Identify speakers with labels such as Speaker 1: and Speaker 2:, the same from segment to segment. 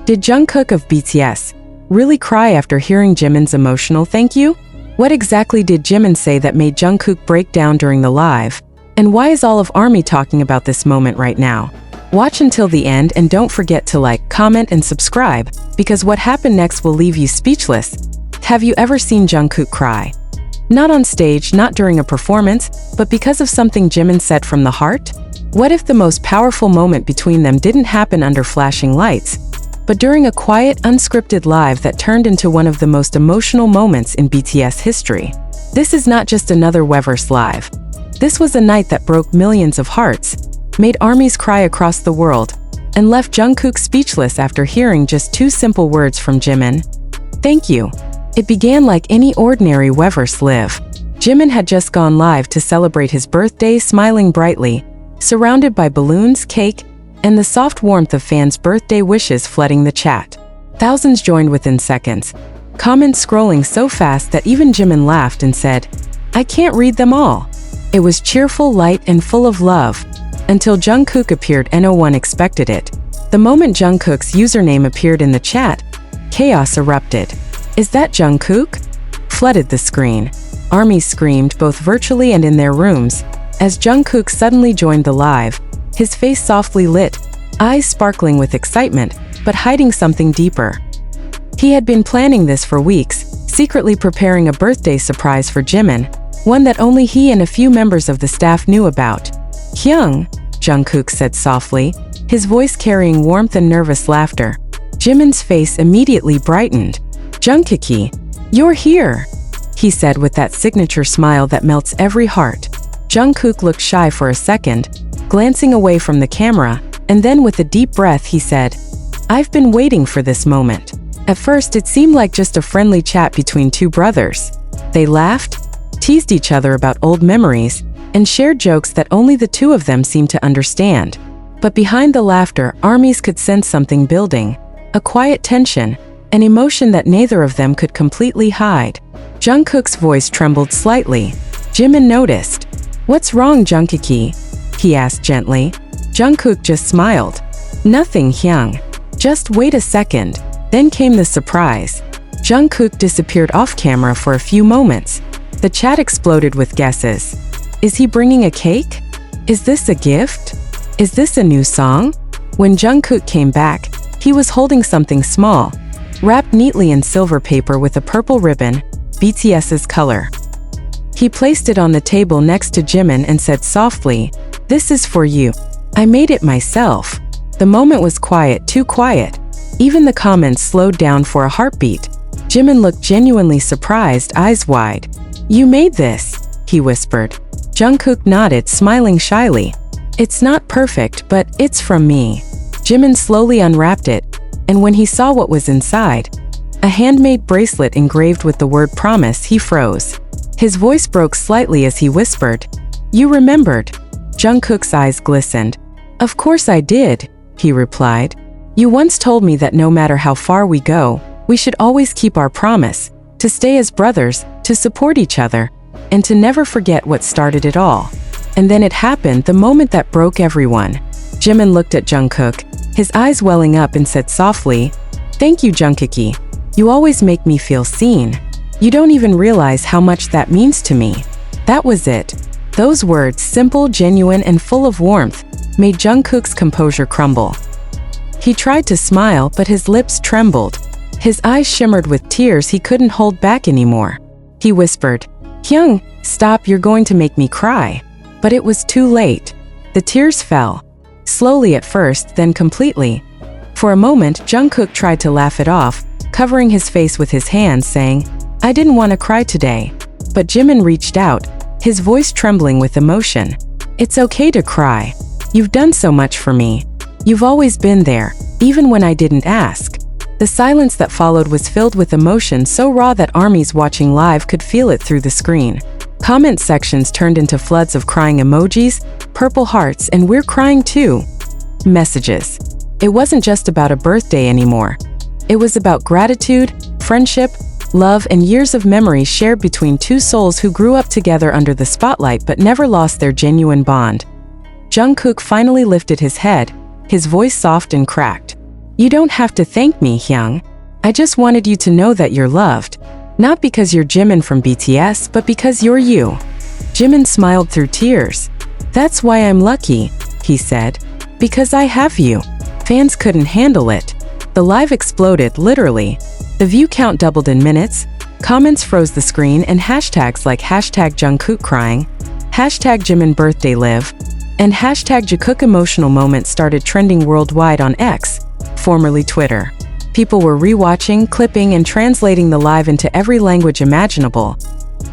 Speaker 1: Did Jungkook of BTS really cry after hearing Jimin's emotional thank you? What exactly did Jimin say that made Jungkook break down during the live? And why is all of ARMY talking about this moment right now? Watch until the end and don't forget to like, comment, and subscribe, because what happened next will leave you speechless. Have you ever seen Jungkook cry? Not on stage, not during a performance, but because of something Jimin said from the heart? What if the most powerful moment between them didn't happen under flashing lights, but during a quiet, unscripted live that turned into one of the most emotional moments in BTS history? This is not just another Weverse live. This was a night that broke millions of hearts, made ARMYs cry across the world, and left Jungkook speechless after hearing just two simple words from Jimin. Thank you. It began like any ordinary Weverse live. Jimin had just gone live to celebrate his birthday, smiling brightly, surrounded by balloons, cake, and the soft warmth of fans' birthday wishes flooding the chat. Thousands joined within seconds, comments scrolling so fast that even Jimin laughed and said, "I can't read them all." It was cheerful, light, and full of love, until Jungkook appeared and no one expected it. The moment Jungkook's username appeared in the chat, chaos erupted. "Is that Jungkook?" flooded the screen. ARMYs screamed both virtually and in their rooms, as Jungkook suddenly joined the live, his face softly lit, eyes sparkling with excitement, but hiding something deeper. He had been planning this for weeks, secretly preparing a birthday surprise for Jimin, one that only he and a few members of the staff knew about. "Hyung," Jungkook said softly, his voice carrying warmth and nervous laughter. Jimin's face immediately brightened. "Jungkook, you're here," he said with that signature smile that melts every heart. Jungkook looked shy for a second, glancing away from the camera, and then with a deep breath he said, "I've been waiting for this moment." At first it seemed like just a friendly chat between two brothers. They laughed, teased each other about old memories, and shared jokes that only the two of them seemed to understand. But behind the laughter, ARMYs could sense something building, a quiet tension, an emotion that neither of them could completely hide. Jungkook's voice trembled slightly. Jimin noticed. "What's wrong, Jungkook?" he asked gently. Jungkook just smiled. "Nothing, Hyung. Just wait a second." Then came the surprise. Jungkook disappeared off camera for a few moments. The chat exploded with guesses. Is he bringing a cake? Is this a gift? Is this a new song? When Jungkook came back, he was holding something small, wrapped neatly in silver paper with a purple ribbon, BTS's color. He placed it on the table next to Jimin and said softly, "This is for you. I made it myself." The moment was quiet, too quiet. Even the comments slowed down for a heartbeat. Jimin looked genuinely surprised, eyes wide. "You made this?" he whispered. Jungkook nodded, smiling shyly. "It's not perfect, but it's from me." Jimin slowly unwrapped it, and when he saw what was inside, a handmade bracelet engraved with the word promise, he froze. His voice broke slightly as he whispered, "You remembered?" Jungkook's eyes glistened. "Of course I did," he replied. "You once told me that no matter how far we go, we should always keep our promise, to stay as brothers, to support each other, and to never forget what started it all." And then it happened, the moment that broke everyone. Jimin looked at Jungkook, his eyes welling up, and said softly, "Thank you, Jungkook. You always make me feel seen. You don't even realize how much that means to me." That was it. Those words, simple, genuine, and full of warmth, made Jungkook's composure crumble. He tried to smile, but his lips trembled. His eyes shimmered with tears he couldn't hold back anymore. He whispered, "Hyung, stop, you're going to make me cry." But it was too late. The tears fell. Slowly at first, then completely. For a moment, Jungkook tried to laugh it off, covering his face with his hands, saying, "I didn't want to cry today." But Jimin reached out, his voice trembling with emotion. "It's okay to cry. You've done so much for me. You've always been there, even when I didn't ask." The silence that followed was filled with emotion so raw that ARMYs watching live could feel it through the screen. Comment sections turned into floods of crying emojis, purple hearts, and "we're crying too" messages. It wasn't just about a birthday anymore. It was about gratitude, friendship, love, and years of memories shared between two souls who grew up together under the spotlight but never lost their genuine bond. Jungkook finally lifted his head, his voice soft and cracked. "You don't have to thank me, Hyung. I just wanted you to know that you're loved. Not because you're Jimin from BTS, but because you're you." Jimin smiled through tears. "That's why I'm lucky," he said. "Because I have you." Fans couldn't handle it. The live exploded, literally. The view count doubled in minutes, comments froze the screen, and hashtags like #Jungkook crying, #Jimin birthday live, and #Jungkook emotional moment started trending worldwide on X, formerly Twitter. People were rewatching, clipping, and translating the live into every language imaginable.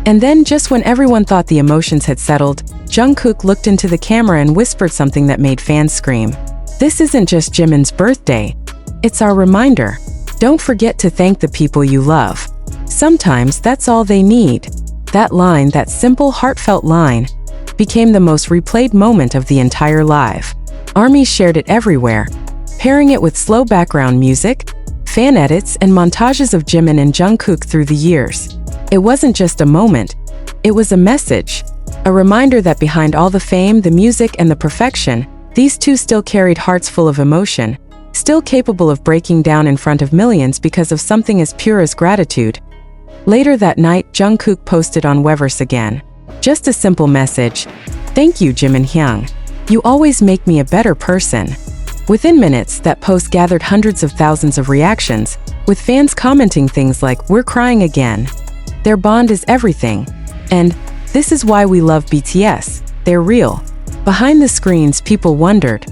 Speaker 1: And then, just when everyone thought the emotions had settled, Jungkook looked into the camera and whispered something that made fans scream. "This isn't just Jimin's birthday. It's our reminder. Don't forget to thank the people you love. Sometimes that's all they need." That line, that simple, heartfelt line, became the most replayed moment of the entire live. ARMYs shared it everywhere, pairing it with slow background music, fan edits, and montages of Jimin and Jungkook through the years. It wasn't just a moment, it was a message. A reminder that behind all the fame, the music, and the perfection, these two still carried hearts full of emotion, still capable of breaking down in front of millions because of something as pure as gratitude. Later that night, Jungkook posted on Weverse again. Just a simple message: "Thank you, Jimin Hyung. You always make me a better person." Within minutes, that post gathered hundreds of thousands of reactions, with fans commenting things like, "We're crying again." "Their bond is everything." And "This is why we love BTS. They're real." Behind the screens, people wondered,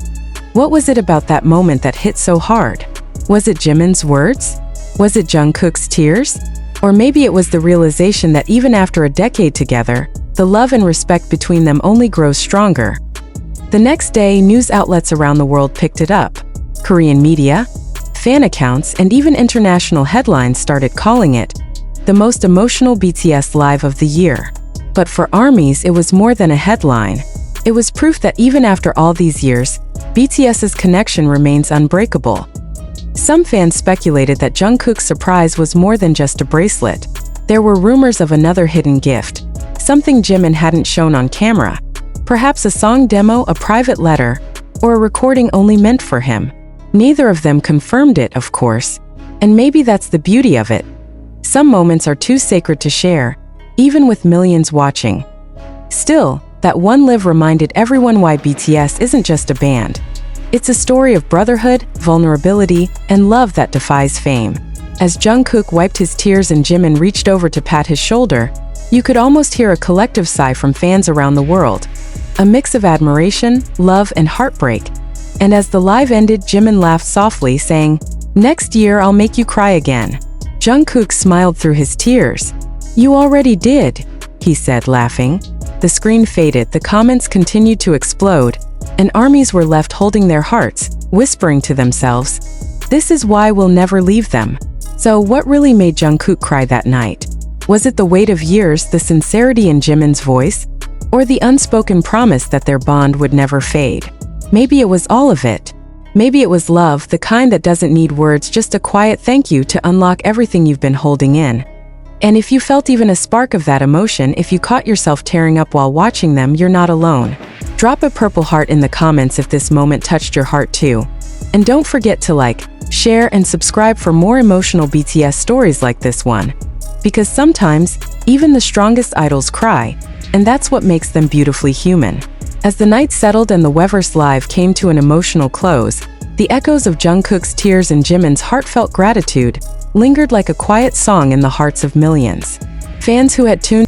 Speaker 1: what was it about that moment that hit so hard? Was it Jimin's words? Was it Jungkook's tears? Or maybe it was the realization that even after a decade together, the love and respect between them only grows stronger. The next day, news outlets around the world picked it up. Korean media, fan accounts, and even international headlines started calling it the most emotional BTS live of the year. But for ARMYs, it was more than a headline. It was proof that even after all these years, BTS's connection remains unbreakable. Some fans speculated that Jungkook's surprise was more than just a bracelet. There were rumors of another hidden gift, something Jimin hadn't shown on camera. Perhaps a song demo, a private letter, or a recording only meant for him. Neither of them confirmed it, of course. And maybe that's the beauty of it. Some moments are too sacred to share, even with millions watching. Still, that one live reminded everyone why BTS isn't just a band. It's a story of brotherhood, vulnerability, and love that defies fame. As Jungkook wiped his tears and Jimin reached over to pat his shoulder, you could almost hear a collective sigh from fans around the world. A mix of admiration, love, and heartbreak. And as the live ended, Jimin laughed softly, saying, "Next year I'll make you cry again." Jungkook smiled through his tears. "You already did," he said, laughing. The screen faded, the comments continued to explode, and ARMYs were left holding their hearts, whispering to themselves, "This is why we'll never leave them." So what really made Jungkook cry that night? Was it the weight of years, the sincerity in Jimin's voice, or the unspoken promise that their bond would never fade? Maybe it was all of it. Maybe it was love, the kind that doesn't need words, just a quiet thank you to unlock everything you've been holding in. And if you felt even a spark of that emotion, if you caught yourself tearing up while watching them, you're not alone. Drop a purple heart in the comments if this moment touched your heart too. And don't forget to like, share, and subscribe for more emotional BTS stories like this one. Because sometimes, even the strongest idols cry, and that's what makes them beautifully human. As the night settled and the Weverse Live came to an emotional close, the echoes of Jungkook's tears and Jimin's heartfelt gratitude lingered like a quiet song in the hearts of millions. Fans who had tuned